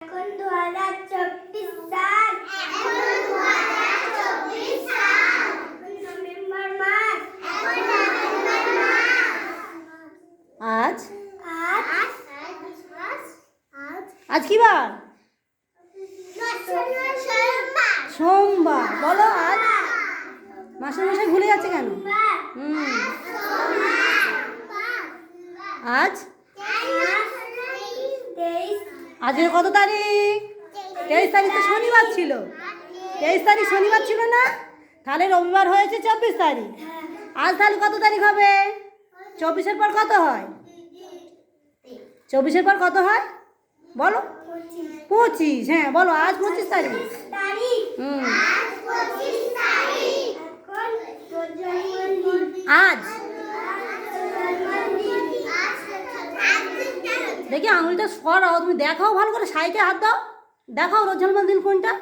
এখন 2024 সাল। নভেম্বর মাস। আজ আজ আজ কি বার? সোমবার। বলো আজ মাসের মশাই ভুলে যাচ্ছে কেন? আজ আজকে কত তারিখ? 23 তারিখ তো শনিবার ছিল। 23 তারিখ শনিবার ছিল না? তাহলে রবিবার হয়েছে 24 তারিখ। আজ তাহলে কত তারিখ হবে? 24-এর পর কত হয়? 24-এর পর কত হয় বলো? 25। হ্যাঁ বলো, আজ 25 তারিখ। আজ দেখি আঙুলটা সরাও, তুমি দেখাও ভালো করে, সাইকে হাত দাও, দেখাও রোজ জন্মদিন কোনটা।